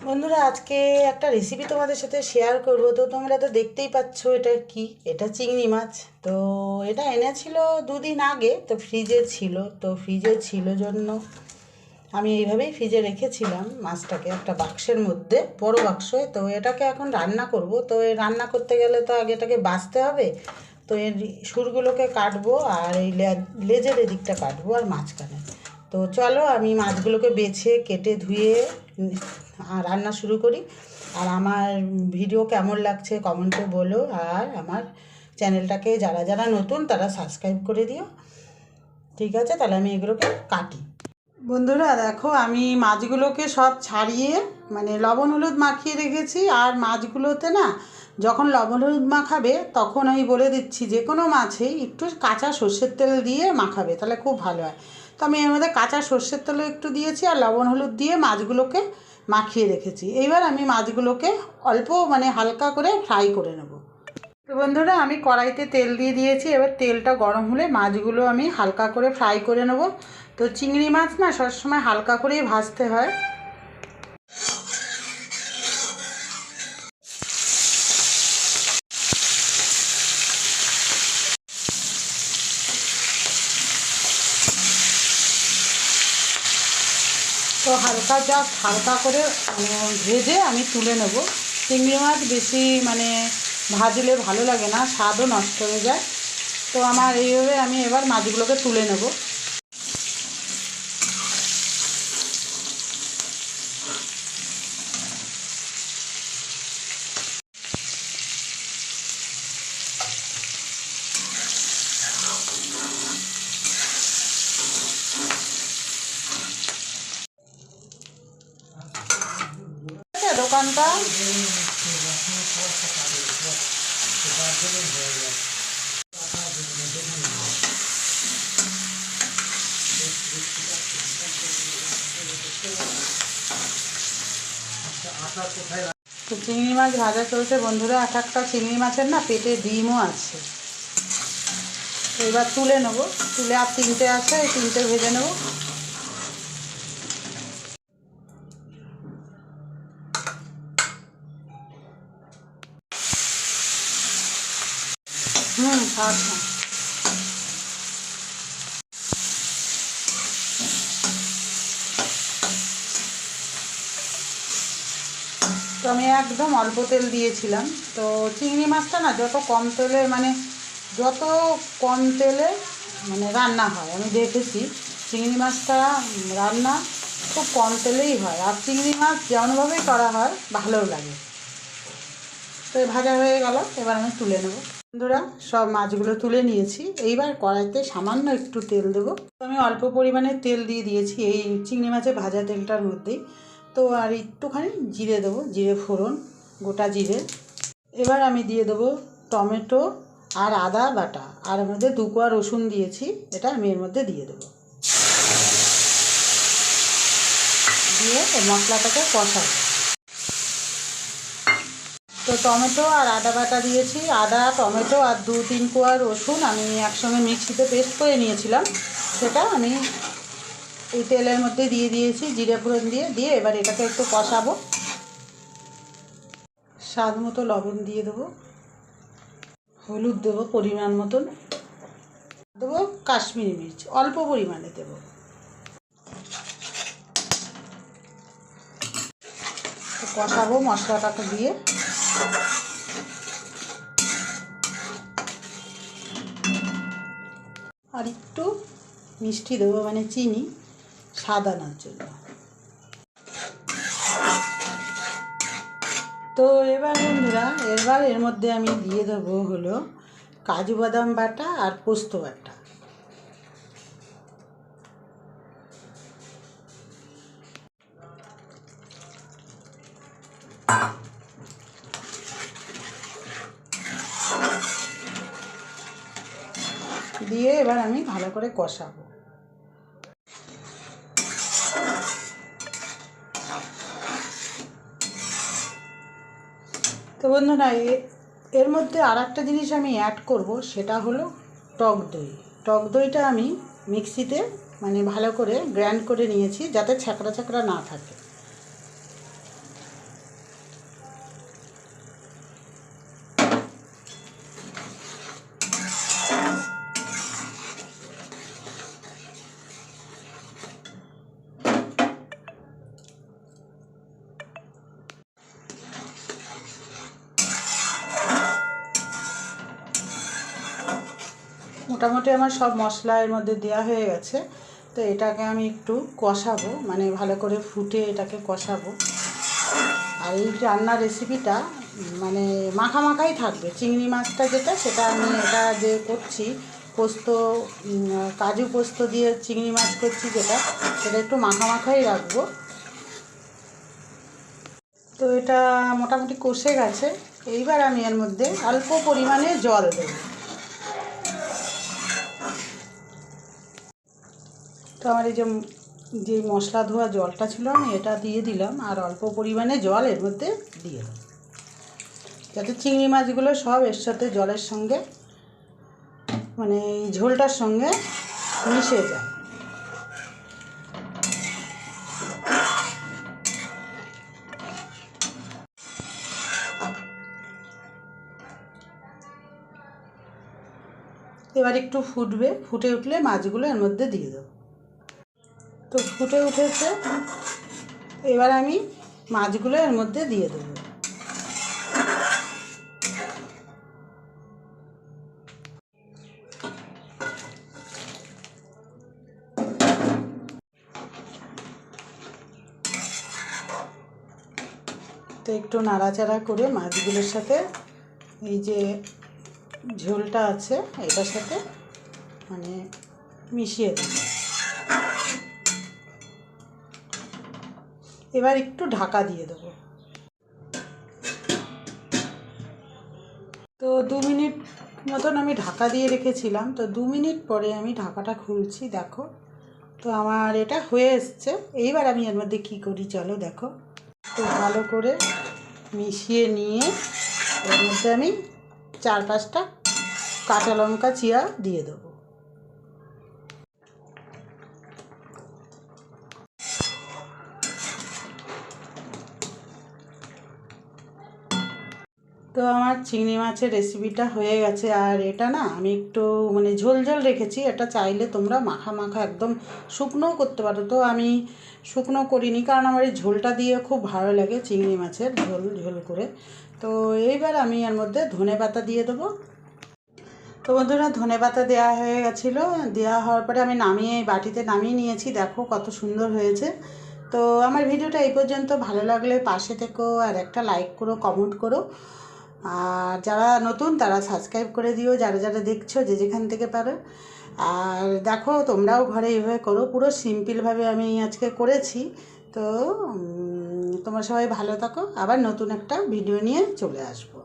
বন্ধুরা, আজকে একটা রেসিপি তোমাদের সাথে শেয়ার করব। তো তোমরা তো দেখতেই পাচ্ছ এটা কি, এটা চিংড়ি মাছ। তো এটা এনেছিল দুদিন আগে, তো ফ্রিজে ছিল। তো ফ্রিজে ছিল জন্য আমি এইভাবেই ফ্রিজে রেখেছিলাম মাছটাকে একটা বাক্সের মধ্যে, বড় বাক্সে। তো এটাকে এখন রান্না করব। তো এই রান্না করতে গেলে তো আগে এটাকে বাছতে হবে। তো এর সুরগুলোকে কাটবো, আর এই লেজের এদিকটা কাটবো, আর মাঝখানে। তো চলো আমি মাছগুলোকে বেছে কেটে ধুয়ে রান্না শুরু করি। আর আমার ভিডিও কেমন লাগছে কমেন্টে বলো, আর আমার চ্যানেলটাকে যারা যারা নতুন তারা সাবস্ক্রাইব করে দিও। ঠিক আছে, তাহলে আমি এগুলোকে কাটি। বন্ধুরা দেখো, আমি মাছগুলোকে সব ছাড়িয়ে মানে লবণ হলুদ মাখিয়ে রেখেছি। আর মাছগুলোতে না, যখন লবণ হলুদ মাখাবে তখন আমি বলে দিচ্ছি যে কোনো মাছেই একটু কাঁচা সর্ষের তেল দিয়ে মাখাবে, তাহলে খুব ভালো হয়। তো আমি এর মধ্যে কাঁচা সর্ষের তেলও একটু দিয়েছি, আর লবণ হলুদ দিয়ে মাছগুলোকে মাখিয়ে রেখেছি। এইবার আমি মাছগুলোকে অল্প মানে হালকা করে ফ্রাই করে নেব। তো বন্ধুরা, আমি কড়াইতে তেল দিয়ে দিয়েছি। এবার তেলটা গরম হলে মাছগুলো আমি হালকা করে ফ্রাই করে নেব। তো চিংড়ি মাছ না সবসময় হালকা করেই ভাজতে হয়। তো হালকা করে ভেজে আমি তুলে নেব। চিংড়ি মাছ বেশি মানে ভাজলে ভালো লাগে না, স্বাদও নষ্ট হয়ে যায়। তো আমার এইভাবে আমি এবার মাছগুলোকে তুলে নেব। দোকানটা তো চিংড়ি মাছ ভাজা চলছে বন্ধুরা। একটা চিংড়ি মাছের না পেটে ডিমও আছে। তো এবার তুলে নেব। তুলে আর তিনটে আছে, এই তিনটে ভেজে নেব। থাক না। তো আমি একদম অল্প তেল দিয়েছিলাম। তো চিংড়ি মাছটা না যত কম তেলে মানে রান্না হয়, আমি দেখেছি চিংড়ি মাছটা রান্না খুব কম তেলেই হয়। আর চিংড়ি মাছ যেমনভাবেই করা হয় ভালোও লাগে। তো ভাজা হয়ে গেল, এবার আমি তুলে নেব। বন্ধুরা, সব মাছগুলো তুলে নিয়েছি। এইবার কড়াইতে সামান্য একটু তেল দেবো। তো আমি অল্প পরিমাণে তেল দিয়ে দিয়েছি এই চিংড়ি মাছের ভাজা তেলটার মধ্যেই। তো আর একটুখানি জিরে দেবো, জিরে ফোড়ন, গোটা জিরে। এবার আমি দিয়ে দেবো টমেটো আর আদা বাটা, আর এর মধ্যে 2 কোয়া রসুন দিয়েছি, এটা আমি এর মধ্যে দিয়ে দেবো। দিয়ে এই মশলাটাকে কষাবো। তো টমেটো আর আদা বাটা দিয়েছি। আদা, টমেটো আর 2-3 কোয়া রসুন আমি একসঙ্গে মিক্সিতে পেস্ট করে নিয়েছিলাম, সেটা আমি এই তেলের মধ্যে দিয়ে দিয়েছি, জিরে ফোড়ন দিয়ে এবার এটাকে একটু কষাবো। স্বাদ মতো লবণ দিয়ে দেবো, হলুদ দেবো পরিমাণ মতন, দেবো কাশ্মীরি মির্চ অল্প পরিমাণে দেবো। কষাবো মশলাটাকে দিয়ে। আর একটু মিষ্টি দেবো, মানে চিনি, স্বাদ আনার জন্য। তো এবার বন্ধুরা, এর মধ্যে আমি দিয়ে দেবো হলো কাজু বাদাম বাটা আর পোস্ত বাটা। দিয়ে এবার আমি ভালো করে কষাবো। তো বন্ধুরা, এর মধ্যে আর একটা জিনিস আমি অ্যাড করব, সেটা হলো টক দই। টক দইটা আমি মিক্সিতে মানে ভালো করে গ্রাইন্ড করে নিয়েছি, যাতে ছ্যাঁকড়া ছ্যাঁকড়া না থাকে। মোটামুটি আমার সব মশলা এর মধ্যে দেওয়া হয়ে গেছে। তো এটাকে আমি একটু কষাবো, মানে ভালো করে ফুটে এটাকে কষাবো। আর এই রান্নার রেসিপিটা মানে মাখা মাখাই থাকবে। চিংড়ি মাছটা যেটা, সেটা আমি এটা যে করছি পোস্ত, কাজু পোস্ত দিয়ে চিংড়ি মাছ করছি যেটা, সেটা একটু মাখা মাখাই রাখবো। তো এটা মোটামুটি কষে গেছে। এইবার আমি এর মধ্যে অল্প পরিমাণে জল দেব। তো আমার এই যে মশলা ধোয়া জলটা ছিল আমি এটা দিয়ে দিলাম, আর অল্প পরিমাণে জল এর মধ্যে দিয়ে দেব, যাতে চিংড়ি মাছগুলো সব এর সাথে জলের সঙ্গে মানে এই ঝোলটার সঙ্গে মিশে যায়। এবার একটু ফুটবে, ফুটে উঠলে মাছগুলো এর মধ্যে দিয়ে দেবো। তো ফুটে উঠেছে, এবার আমি মাছগুলো এর মধ্যে দিয়ে দেবো। তো একটু নাড়াচাড়া করে মাছগুলোর সাথে এই যে ঝোলটা আছে এটার সাথে মানে মিশিয়ে দেব। এবার একটু ঢাকা দিয়ে দেবো। তো 2 মিনিট মতন আমি ঢাকা দিয়ে রেখেছিলাম। তো 2 মিনিট পরে আমি ঢাকাটা খুলছি, দেখো তো আমার এটা হয়ে এসছে। এইবার আমি এর মধ্যে কী করি চলো দেখো। তো ভালো করে মিশিয়ে নিয়ে এর মধ্যে আমি 4-5টা কাঁচা লঙ্কা চিরা দিয়ে দেবো। তো আমার চিংড়ি মাছের রেসিপিটা হয়ে গেছে। আর এটা না আমি একটু মানে ঝোল ঝোল রেখেছি, এটা চাইলে তোমরা মাখা মাখা একদম শুকনোও করতে পারো। তো আমি শুকনো করিনি, কারণ আমার এই ঝোলটা দিয়ে খুব ভালো লাগে চিংড়ি মাছের ঝোল ঝোল করে। তো এইবার আমি এর মধ্যে ধনেপাতা দিয়ে দেবো। তো বন্ধুরা, ধনেপাতা দেওয়া হয়ে গেছিলো, দেওয়া হওয়ার পরে আমি নামিয়ে বাটিতে নামিয়ে নিয়েছি। দেখো কত সুন্দর হয়েছে। তো আমার ভিডিওটা এই পর্যন্ত। ভালো লাগলে পাশে থেকো, আর একটা লাইক করো, কমেন্ট করো। আর যারা নতুন তারা সাবস্ক্রাইব করে দিও, যারা যারা দেখছো যে যেখান থেকে পারো। আর দেখো তোমরাও ঘরে এইভাবে করো, পুরো সিম্পলভাবে আমি আজকে করেছি। তো তোমরা সবাই ভালো থাকো, আবার নতুন একটা ভিডিও নিয়ে চলে আসবো।